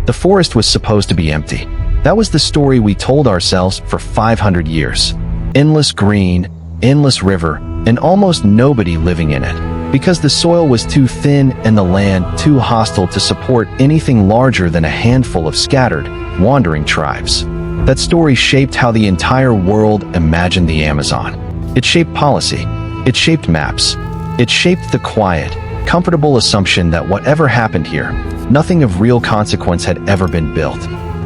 The forest was supposed to be empty. That was the story we told ourselves for 500 years. Endless green, endless river, and almost nobody living in it, because the soil was too thin and the land too hostile to support anything larger than a handful of scattered, wandering tribes. That story shaped how the entire world imagined the Amazon. It shaped policy. It shaped maps. It shaped the quiet, comfortable assumption that whatever happened here, nothing of real consequence had ever been built.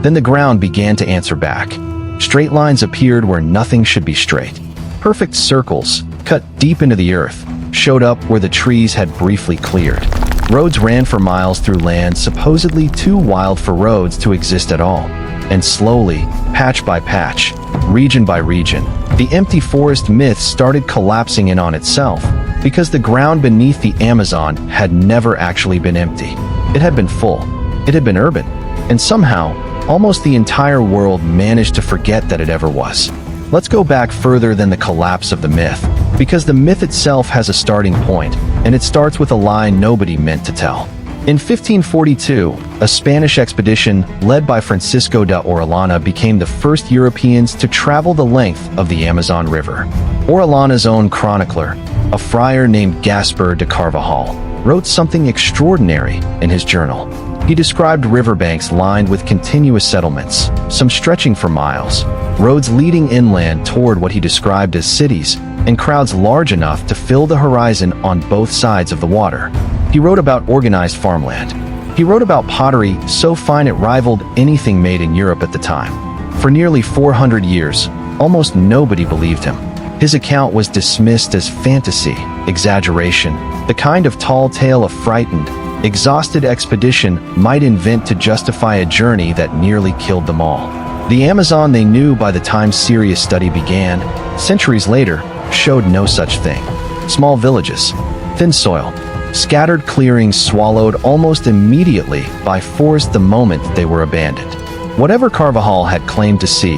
Then the ground began to answer back. Straight lines appeared where nothing should be straight. Perfect circles, cut deep into the earth, showed up where the trees had briefly cleared. Roads ran for miles through land supposedly too wild for roads to exist at all. And slowly, patch by patch, region by region, the empty forest myth started collapsing in on itself, because the ground beneath the Amazon had never actually been empty. It had been full. It had been urban. And somehow, almost the entire world managed to forget that it ever was. Let's go back further than the collapse of the myth, because the myth itself has a starting point, and it starts with a lie nobody meant to tell. In 1542, a Spanish expedition led by Francisco de Orellana became the first Europeans to travel the length of the Amazon River. Orellana's own chronicler, a friar named Gaspar de Carvajal, wrote something extraordinary in his journal. He described riverbanks lined with continuous settlements, some stretching for miles, roads leading inland toward what he described as cities, and crowds large enough to fill the horizon on both sides of the water. He wrote about organized farmland. He wrote about pottery so fine it rivaled anything made in Europe at the time. For nearly 400 years, almost nobody believed him. His account was dismissed as fantasy, exaggeration, the kind of tall tale a frightened, exhausted expedition might invent to justify a journey that nearly killed them all. The Amazon they knew by the time serious study began, centuries later, showed no such thing. Small villages, thin soil, scattered clearings swallowed almost immediately by force the moment they were abandoned. Whatever Carvajal had claimed to see,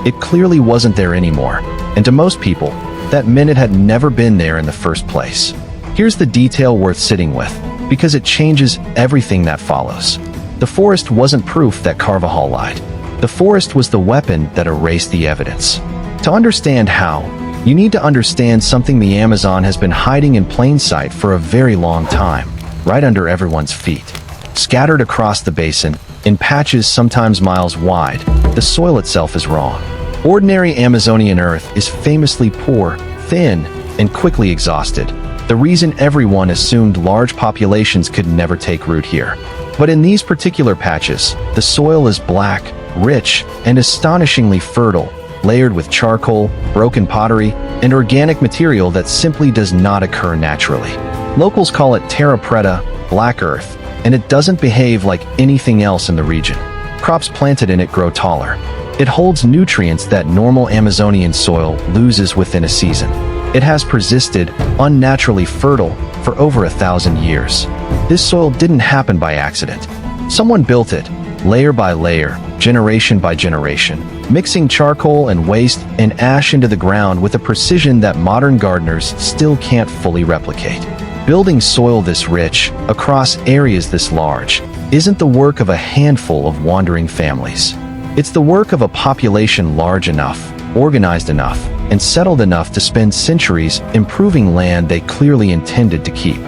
it clearly wasn't there anymore, and to most people, that meant it had never been there in the first place. Here's the detail worth sitting with, because it changes everything that follows. The forest wasn't proof that Carvajal lied. The forest was the weapon that erased the evidence. To understand how, you need to understand something the Amazon has been hiding in plain sight for a very long time, right under everyone's feet. Scattered across the basin, in patches sometimes miles wide, the soil itself is wrong. Ordinary Amazonian earth is famously poor, thin, and quickly exhausted. The reason everyone assumed large populations could never take root here. But in these particular patches, the soil is black, rich, and astonishingly fertile, layered with charcoal, broken pottery, and organic material that simply does not occur naturally. Locals call it terra preta, black earth, and it doesn't behave like anything else in the region. Crops planted in it grow taller. It holds nutrients that normal Amazonian soil loses within a season. It has persisted, unnaturally fertile, for over 1,000 years. This soil didn't happen by accident. Someone built it, layer by layer, generation by generation, mixing charcoal and waste and ash into the ground with a precision that modern gardeners still can't fully replicate. Building soil this rich, across areas this large, isn't the work of a handful of wandering families. It's the work of a population large enough, organized enough, and settled enough to spend centuries improving land they clearly intended to keep.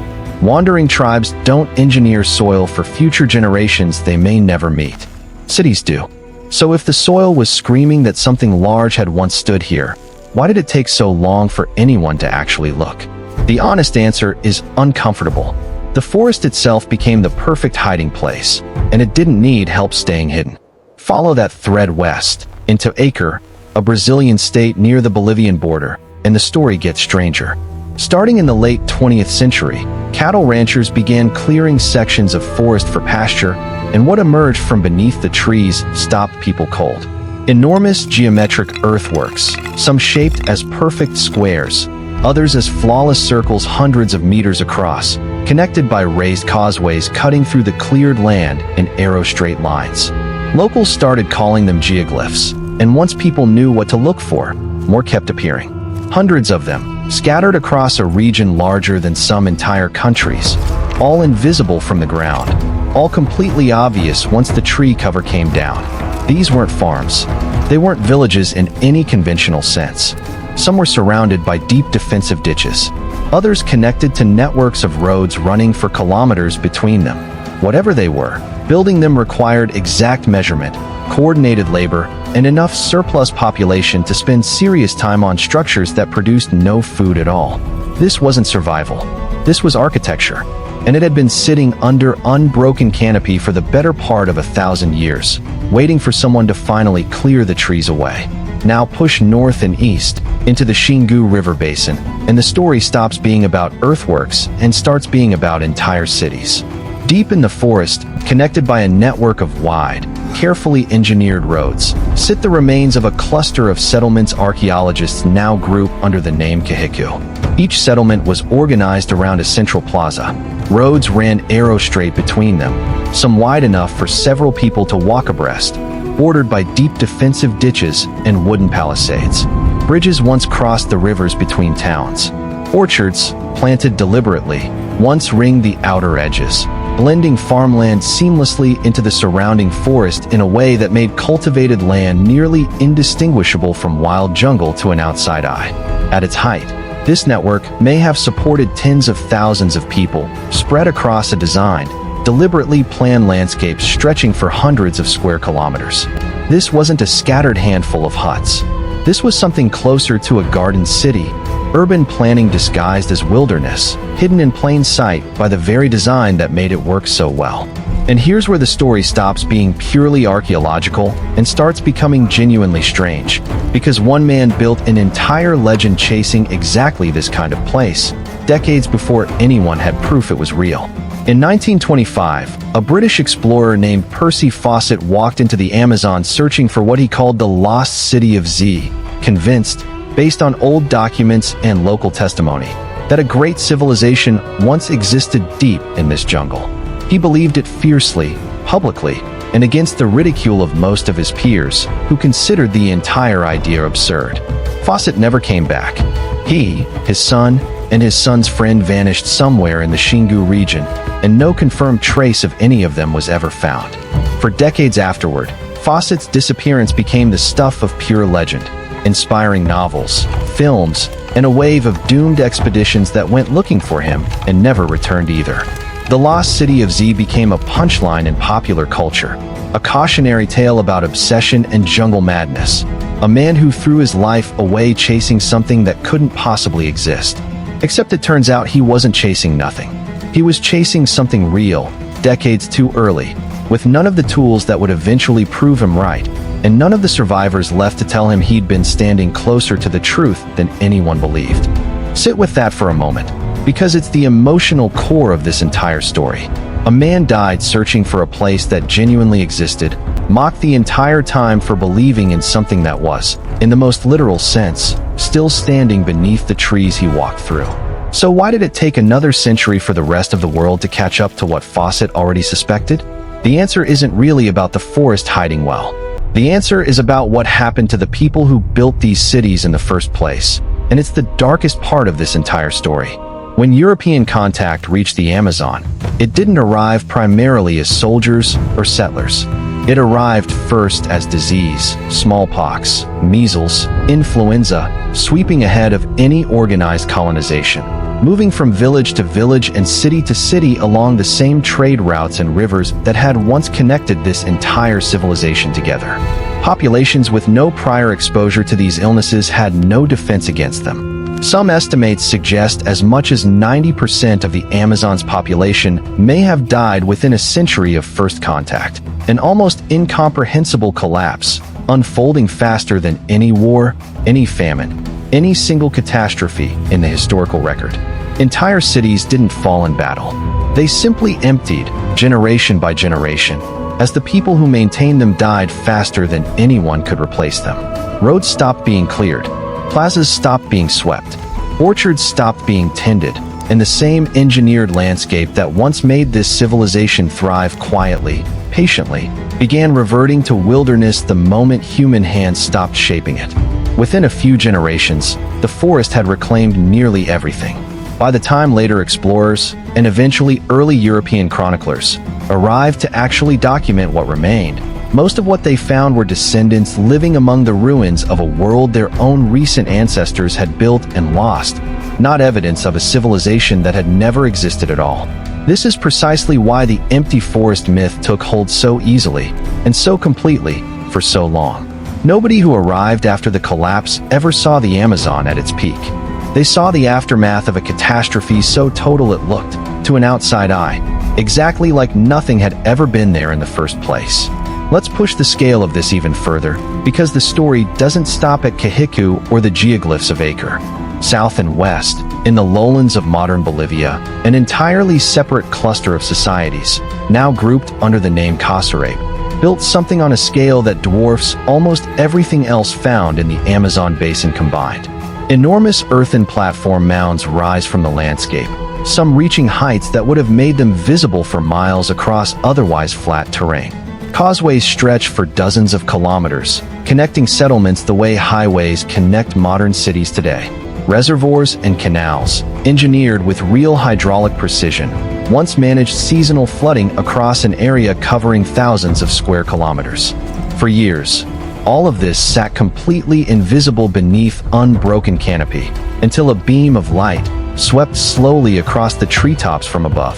Wandering tribes don't engineer soil for future generations they may never meet. Cities do. So if the soil was screaming that something large had once stood here, why did it take so long for anyone to actually look? The honest answer is uncomfortable. The forest itself became the perfect hiding place, and it didn't need help staying hidden. Follow that thread west, into Acre, a Brazilian state near the Bolivian border, and the story gets stranger. Starting in the late 20th century, cattle ranchers began clearing sections of forest for pasture, and what emerged from beneath the trees stopped people cold. Enormous geometric earthworks, some shaped as perfect squares, others as flawless circles hundreds of meters across, connected by raised causeways cutting through the cleared land in arrow-straight lines. Locals started calling them geoglyphs, and once people knew what to look for, more kept appearing. Hundreds of them, scattered across a region larger than some entire countries, all invisible from the ground, all completely obvious once the tree cover came down. These weren't farms. They weren't villages in any conventional sense. Some were surrounded by deep defensive ditches. Others connected to networks of roads running for kilometers between them. Whatever they were, building them required exact measurement, coordinated labor, and enough surplus population to spend serious time on structures that produced no food at all. This wasn't survival. This was architecture, and it had been sitting under unbroken canopy for the better part of 1,000 years, waiting for someone to finally clear the trees away. Now push north and east into the Xingu River Basin, and the story stops being about earthworks and starts being about entire cities. Deep in the forest, connected by a network of wide, carefully engineered roads, sit the remains of a cluster of settlements archaeologists now group under the name Kahiku. Each settlement was organized around a central plaza. Roads ran arrow straight between them, some wide enough for several people to walk abreast, bordered by deep defensive ditches and wooden palisades. Bridges once crossed the rivers between towns. Orchards, planted deliberately, once ringed the outer edges, blending farmland seamlessly into the surrounding forest in a way that made cultivated land nearly indistinguishable from wild jungle to an outside eye. At its height, this network may have supported tens of thousands of people, spread across a designed, deliberately planned landscape stretching for hundreds of square kilometers. This wasn't a scattered handful of huts. This was something closer to a garden city, urban planning disguised as wilderness, hidden in plain sight by the very design that made it work so well. And here's where the story stops being purely archaeological and starts becoming genuinely strange, because one man built an entire legend chasing exactly this kind of place, decades before anyone had proof it was real. In 1925, a British explorer named Percy Fawcett walked into the Amazon searching for what he called the lost city of Z, convinced, based on old documents and local testimony, that a great civilization once existed deep in this jungle. He believed it fiercely, publicly, and against the ridicule of most of his peers, who considered the entire idea absurd. Fawcett never came back. He, his son, and his son's friend vanished somewhere in the Xingu region, and no confirmed trace of any of them was ever found. For decades afterward, Fawcett's disappearance became the stuff of pure legend, inspiring novels, films, and a wave of doomed expeditions that went looking for him and never returned either. The lost city of Z became a punchline in popular culture, a cautionary tale about obsession and jungle madness, a man who threw his life away chasing something that couldn't possibly exist. Except it turns out he wasn't chasing nothing. He was chasing something real, decades too early, with none of the tools that would eventually prove him right, and none of the survivors left to tell him he'd been standing closer to the truth than anyone believed. Sit with that for a moment, because it's the emotional core of this entire story. A man died searching for a place that genuinely existed, mocked the entire time for believing in something that was, in the most literal sense, still standing beneath the trees he walked through. So why did it take another century for the rest of the world to catch up to what Fawcett already suspected? The answer isn't really about the forest hiding well. The answer is about what happened to the people who built these cities in the first place, and it's the darkest part of this entire story. When European contact reached the Amazon, it didn't arrive primarily as soldiers or settlers. It arrived first as disease, smallpox, measles, influenza, sweeping ahead of any organized colonization, moving from village to village and city to city along the same trade routes and rivers that had once connected this entire civilization together. Populations with no prior exposure to these illnesses had no defense against them. Some estimates suggest as much as 90% of the Amazon's population may have died within a century of first contact, an almost incomprehensible collapse, unfolding faster than any war, any famine, any single catastrophe in the historical record. Entire cities didn't fall in battle. They simply emptied, generation by generation, as the people who maintained them died faster than anyone could replace them. Roads stopped being cleared. Plazas stopped being swept. Orchards stopped being tended, and the same engineered landscape that once made this civilization thrive quietly, patiently, began reverting to wilderness the moment human hands stopped shaping it. Within a few generations, the forest had reclaimed nearly everything. By the time later explorers, and eventually early European chroniclers, arrived to actually document what remained, most of what they found were descendants living among the ruins of a world their own recent ancestors had built and lost, not evidence of a civilization that had never existed at all. This is precisely why the empty forest myth took hold so easily, and so completely, for so long. Nobody who arrived after the collapse ever saw the Amazon at its peak. They saw the aftermath of a catastrophe so total it looked, to an outside eye, exactly like nothing had ever been there in the first place. Let's push the scale of this even further, because the story doesn't stop at Cajicu or the geoglyphs of Acre. South and west, in the lowlands of modern Bolivia, an entirely separate cluster of societies, now grouped under the name Casarape, built something on a scale that dwarfs almost everything else found in the Amazon basin combined. Enormous earthen platform mounds rise from the landscape, some reaching heights that would have made them visible for miles across otherwise flat terrain. Causeways stretch for dozens of kilometers, connecting settlements the way highways connect modern cities today. Reservoirs and canals, engineered with real hydraulic precision, once managed seasonal flooding across an area covering thousands of square kilometers. For years, all of this sat completely invisible beneath unbroken canopy, until a beam of light, swept slowly across the treetops from above,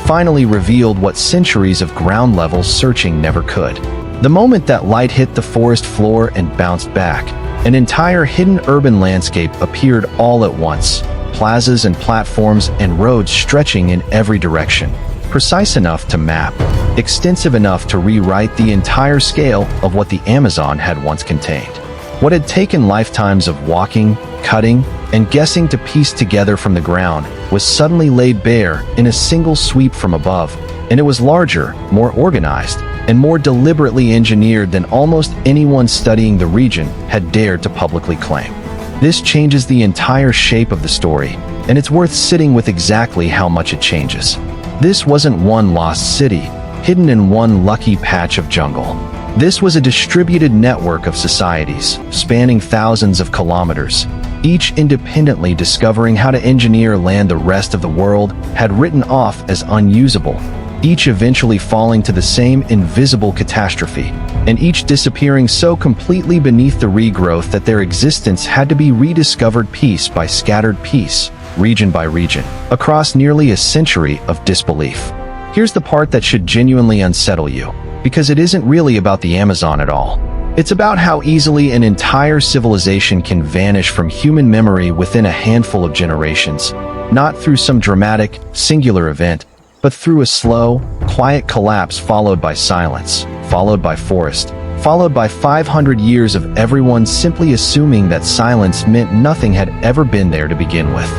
finally revealed what centuries of ground-level searching never could. The moment that light hit the forest floor and bounced back, an entire hidden urban landscape appeared all at once, plazas and platforms and roads stretching in every direction, precise enough to map, extensive enough to rewrite the entire scale of what the Amazon had once contained. What had taken lifetimes of walking, cutting, and guessing to piece together from the ground was suddenly laid bare in a single sweep from above, and it was larger, more organized, and more deliberately engineered than almost anyone studying the region had dared to publicly claim. This changes the entire shape of the story, and it's worth sitting with exactly how much it changes. This wasn't one lost city, hidden in one lucky patch of jungle. This was a distributed network of societies, spanning thousands of kilometers, each independently discovering how to engineer land the rest of the world had written off as unusable, each eventually falling to the same invisible catastrophe, and each disappearing so completely beneath the regrowth that their existence had to be rediscovered piece by scattered piece, region by region, across nearly a century of disbelief. Here's the part that should genuinely unsettle you, because it isn't really about the Amazon at all. It's about how easily an entire civilization can vanish from human memory within a handful of generations, not through some dramatic, singular event, but through a slow, quiet collapse followed by silence, followed by forest, followed by 500 years of everyone simply assuming that silence meant nothing had ever been there to begin with.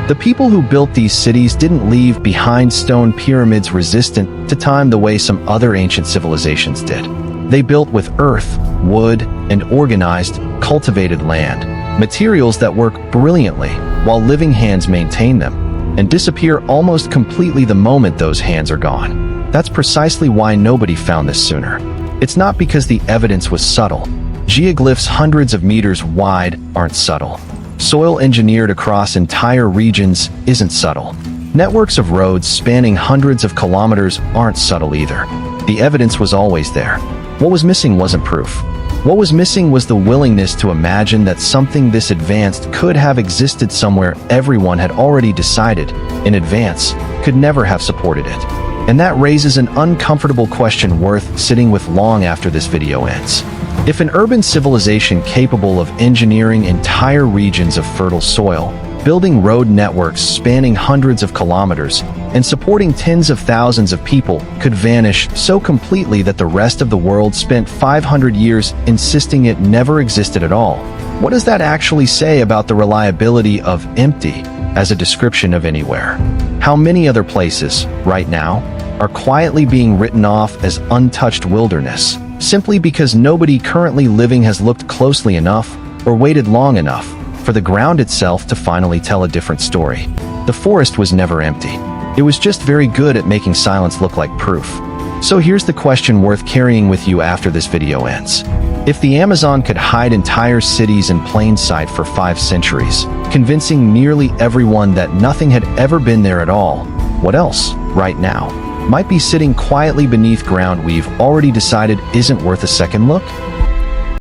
The people who built these cities didn't leave behind stone pyramids resistant to time the way some other ancient civilizations did. They built with earth, wood, and organized, cultivated land, materials that work brilliantly while living hands maintain them, and disappear almost completely the moment those hands are gone. That's precisely why nobody found this sooner. It's not because the evidence was subtle. Geoglyphs hundreds of meters wide aren't subtle. Soil engineered across entire regions isn't subtle. Networks of roads spanning hundreds of kilometers aren't subtle either. The evidence was always there. What was missing wasn't proof. What was missing was the willingness to imagine that something this advanced could have existed somewhere everyone had already decided, in advance, could never have supported it. And that raises an uncomfortable question worth sitting with long after this video ends. If an urban civilization capable of engineering entire regions of fertile soil, building road networks spanning hundreds of kilometers, and supporting tens of thousands of people could vanish so completely that the rest of the world spent 500 years insisting it never existed at all, what does that actually say about the reliability of empty as a description of anywhere? How many other places, right now, are quietly being written off as untouched wilderness, simply because nobody currently living has looked closely enough or waited long enough for the ground itself to finally tell a different story? The forest was never empty. It was just very good at making silence look like proof. So here's the question worth carrying with you after this video ends. If the Amazon could hide entire cities in plain sight for 5 centuries, convincing nearly everyone that nothing had ever been there at all, what else, right now, might be sitting quietly beneath ground we've already decided isn't worth a second look?